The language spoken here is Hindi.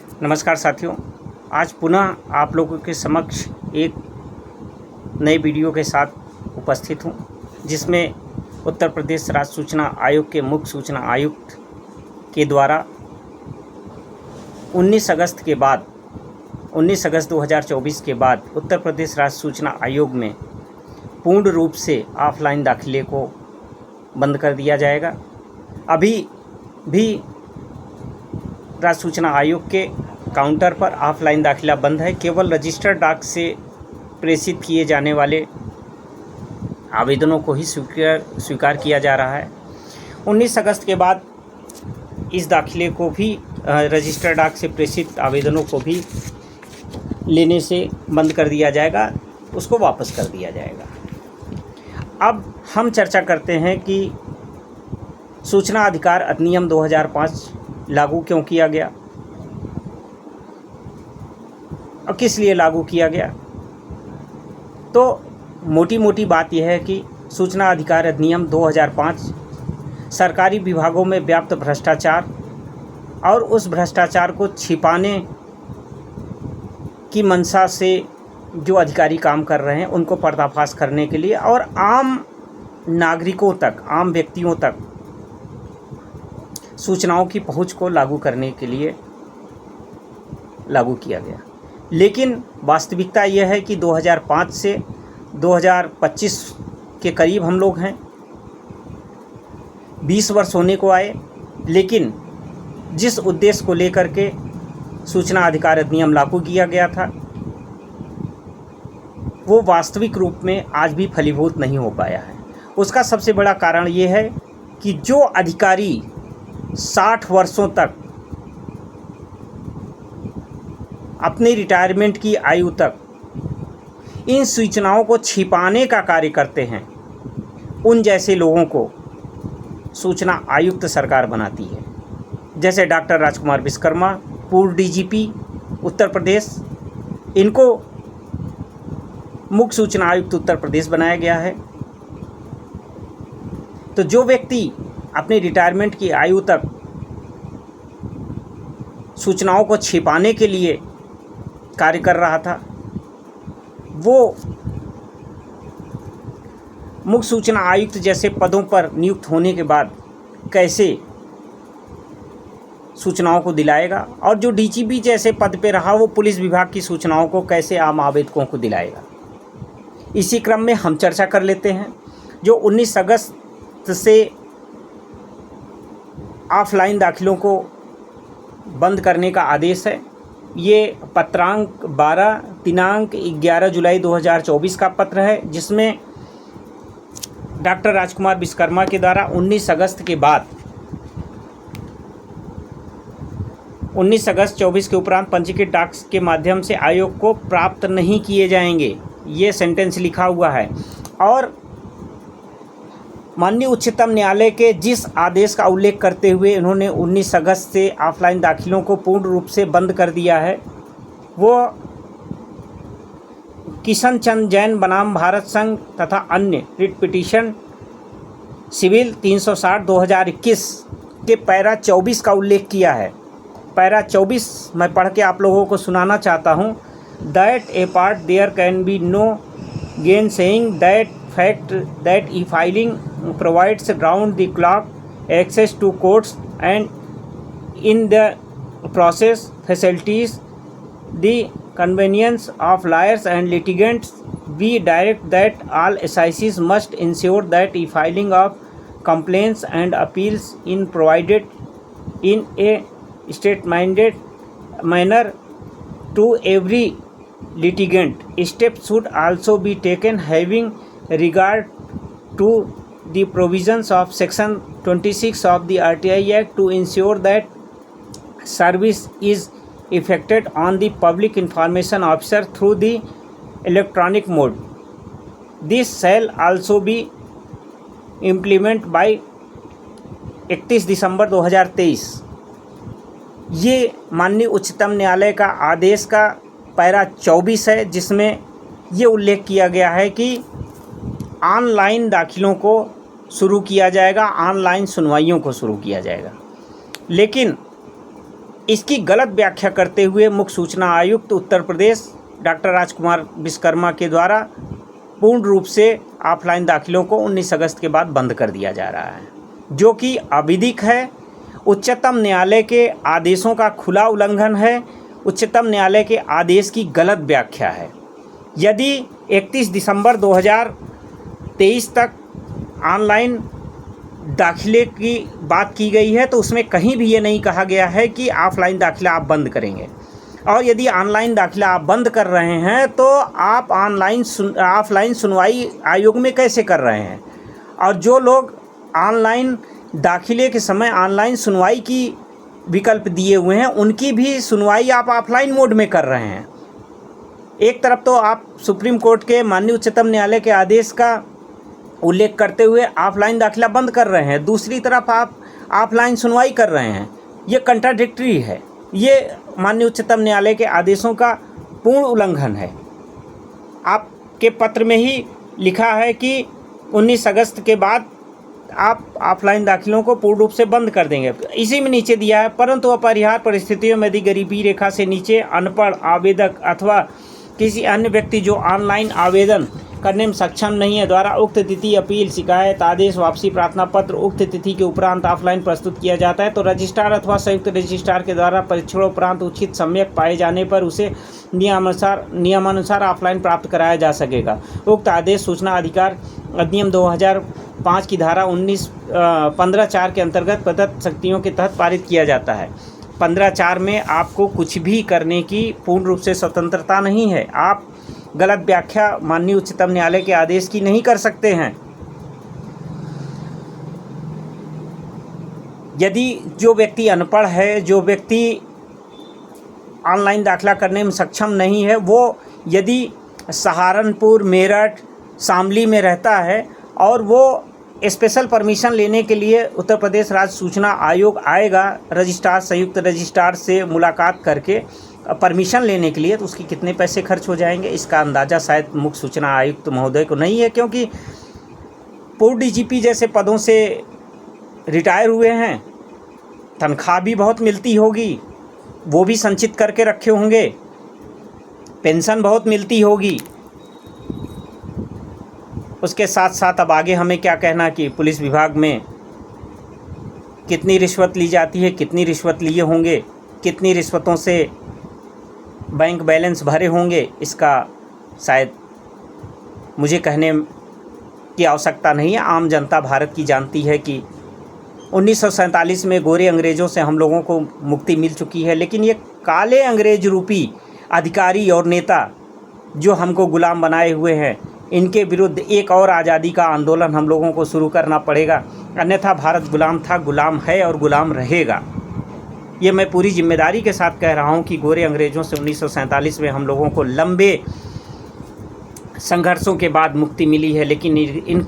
नमस्कार साथियों, आज पुनः आप लोगों के समक्ष एक नए वीडियो के साथ उपस्थित हूं, जिसमें उत्तर प्रदेश राज्य सूचना आयोग के मुख्य सूचना आयुक्त के द्वारा 19 अगस्त 2024 के बाद उत्तर प्रदेश राज्य सूचना आयोग में पूर्ण रूप से ऑफलाइन दाखिले को बंद कर दिया जाएगा। अभी भी राज्य सूचना आयोग के काउंटर पर ऑफलाइन दाखिला बंद है। केवल रजिस्टर्ड डाक से प्रेषित किए जाने वाले आवेदनों को ही स्वीकार किया जा रहा है। 19 अगस्त के बाद इस दाखिले को भी रजिस्टर्ड डाक से प्रेषित आवेदनों को भी लेने से बंद कर दिया जाएगा, उसको वापस कर दिया जाएगा। अब हम चर्चा करते हैं कि सूचना अधिकार अधिनियम 2005 लागू क्यों किया गया और किस लिए लागू किया गया। तो मोटी बात यह है कि सूचना अधिकार अधिनियम 2005 सरकारी विभागों में व्याप्त भ्रष्टाचार और उस भ्रष्टाचार को छिपाने की मंशा से जो अधिकारी काम कर रहे हैं उनको पर्दाफाश करने के लिए और आम नागरिकों तक, आम व्यक्तियों तक सूचनाओं की पहुंच को लागू करने के लिए लागू किया गया। लेकिन वास्तविकता यह है कि 2005 से 2025 के करीब हम लोग हैं, 20 वर्ष होने को आए, लेकिन जिस उद्देश्य को लेकर के सूचना अधिकार अधिनियम लागू किया गया था वो वास्तविक रूप में आज भी फलीभूत नहीं हो पाया है। उसका सबसे बड़ा कारण ये है कि जो अधिकारी 60 वर्षों तक अपनी रिटायरमेंट की आयु तक इन सूचनाओं को छिपाने का कार्य करते हैं, उन जैसे लोगों को सूचना आयुक्त सरकार बनाती है। जैसे डॉक्टर राजकुमार विश्वकर्मा, पूर्व डीजीपी उत्तर प्रदेश, इनको मुख्य सूचना आयुक्त उत्तर प्रदेश बनाया गया है। तो जो व्यक्ति अपनी रिटायरमेंट की आयु तक सूचनाओं को छिपाने के लिए कार्य कर रहा था, वो मुख्य सूचना आयुक्त जैसे पदों पर नियुक्त होने के बाद कैसे सूचनाओं को दिलाएगा, और जो डीजीपी जैसे पद पे रहा वो पुलिस विभाग की सूचनाओं को कैसे आम आवेदकों को दिलाएगा। इसी क्रम में हम चर्चा कर लेते हैं जो 19 अगस्त से ऑफलाइन दाखिलों को बंद करने का आदेश है। ये पत्रांक 12 दिनांक 11 जुलाई 2024 का पत्र है, जिसमें डॉक्टर राजकुमार विश्वकर्मा के द्वारा 19 अगस्त के बाद 19 अगस्त 24 के उपरांत पंजीकृत डाक के माध्यम से आयोग को प्राप्त नहीं किए जाएंगे, ये सेंटेंस लिखा हुआ है। और माननीय उच्चतम न्यायालय के जिस आदेश का उल्लेख करते हुए इन्होंने 19 अगस्त से ऑफलाइन दाखिलों को पूर्ण रूप से बंद कर दिया है, वो किशन चंद जैन बनाम भारत संघ तथा अन्य रिट पिटीशन सिविल 360/2021 के पैरा 24 का उल्लेख किया है। पैरा 24 मैं पढ़ के आप लोगों को सुनाना चाहता हूँ। That apart there can be no gainsaying that fact that e-filing provides round-the-clock access to courts and in the process facilitates the convenience of lawyers and litigants. We direct that all SICs must ensure that e-filing of complaints and appeals is provided in a state-minded manner to every litigant. Steps should also be taken having regard to the provisions of Section 26 of the RTI Act to ensure that service is effected on the Public Information Officer through the electronic mode. This shall also be implemented by 31 दिसंबर 2023। ये माननीय उच्चतम न्यायालय का आदेश का पैरा 24 है, जिसमें ये उल्लेख किया गया है कि ऑनलाइन दाखिलों को शुरू किया जाएगा, ऑनलाइन सुनवाइयों को शुरू किया जाएगा। लेकिन इसकी गलत व्याख्या करते हुए मुख्य सूचना आयुक्त उत्तर प्रदेश डॉक्टर राजकुमार विश्वकर्मा के द्वारा पूर्ण रूप से ऑफलाइन दाखिलों को 19 अगस्त के बाद बंद कर दिया जा रहा है, जो कि अविधिक है, उच्चतम न्यायालय के आदेशों का खुला उल्लंघन है, उच्चतम न्यायालय के आदेश की गलत व्याख्या है। यदि 31 दिसंबर 2023 तक ऑनलाइन दाखिले की बात की गई है तो उसमें कहीं भी ये नहीं कहा गया है कि ऑफलाइन दाखिला आप बंद करेंगे। और यदि ऑनलाइन दाखिला आप बंद कर रहे हैं तो आप ऑफलाइन सुनवाई आयोग में कैसे कर रहे हैं? और जो लोग ऑनलाइन दाखिले के समय ऑनलाइन सुनवाई की विकल्प दिए हुए हैं उनकी भी सुनवाई आप ऑफलाइन मोड में कर रहे हैं। एक तरफ तो आप सुप्रीम कोर्ट के माननीय उच्चतम न्यायालय के आदेश का उल्लेख करते हुए ऑफलाइन दाखिला बंद कर रहे हैं, दूसरी तरफ आप ऑफलाइन सुनवाई कर रहे हैं। ये कंट्राडिक्टरी है, ये माननीय उच्चतम न्यायालय के आदेशों का पूर्ण उल्लंघन है। आपके पत्र में ही लिखा है कि 19 अगस्त के बाद आप ऑफलाइन दाखिलों को पूर्ण रूप से बंद कर देंगे। इसी में नीचे दिया है, परंतु अपरिहार्य परिस्थितियों में यदि गरीबी रेखा से नीचे अनपढ़ आवेदक अथवा किसी अन्य व्यक्ति जो ऑनलाइन आवेदन करने में सक्षम नहीं है द्वारा उक्त तिथि अपील, शिकायत, आदेश, वापसी प्रार्थना पत्र उक्त तिथि के उपरांत ऑफलाइन प्रस्तुत किया जाता है तो रजिस्ट्रार अथवा संयुक्त रजिस्ट्रार के द्वारा परीक्षण उपरांत उचित सम्यक पाए जाने पर उसे नियमानुसार ऑफलाइन प्राप्त कराया जा सकेगा। उक्त आदेश सूचना अधिकार अधिनियम 2005 की धारा 15(4) के अंतर्गत प्रदत्त शक्तियों के तहत पारित किया जाता है। 15(4) में आपको कुछ भी करने की पूर्ण रूप से स्वतंत्रता नहीं है। आप गलत व्याख्या माननीय उच्चतम न्यायालय के आदेश की नहीं कर सकते हैं। यदि जो व्यक्ति अनपढ़ है, जो व्यक्ति ऑनलाइन दाखिला करने में सक्षम नहीं है, वो यदि सहारनपुर, मेरठ, शामली में रहता है और वो स्पेशल परमिशन लेने के लिए उत्तर प्रदेश राज्य सूचना आयोग आएगा रजिस्ट्रार, संयुक्त रजिस्ट्रार से मुलाकात करके परमिशन लेने के लिए, तो उसकी कितने पैसे खर्च हो जाएंगे इसका अंदाज़ा शायद मुख्य सूचना आयुक्त महोदय को नहीं है, क्योंकि पूर्व डीजीपी जैसे पदों से रिटायर हुए हैं, तनख्वाह भी बहुत मिलती होगी, वो भी संचित करके रखे होंगे, पेंशन बहुत मिलती होगी। उसके साथ साथ अब आगे हमें क्या कहना कि पुलिस विभाग में कितनी रिश्वत ली जाती है, कितनी रिश्वत लिए होंगे, कितनी रिश्वतों से बैंक बैलेंस भरे होंगे, इसका शायद मुझे कहने की आवश्यकता नहीं है। आम जनता भारत की जानती है कि 1947 में गोरे अंग्रेज़ों से हम लोगों को मुक्ति मिल चुकी है, लेकिन ये काले अंग्रेज रूपी अधिकारी और नेता जो हमको गुलाम बनाए हुए हैं, इनके विरुद्ध एक और आज़ादी का आंदोलन हम लोगों को शुरू करना पड़ेगा, अन्यथा भारत गुलाम था, गुलाम है और गुलाम रहेगा। ये मैं पूरी जिम्मेदारी के साथ कह रहा हूँ कि गोरे अंग्रेज़ों से 1947 में हम लोगों को लंबे संघर्षों के बाद मुक्ति मिली है, लेकिन इन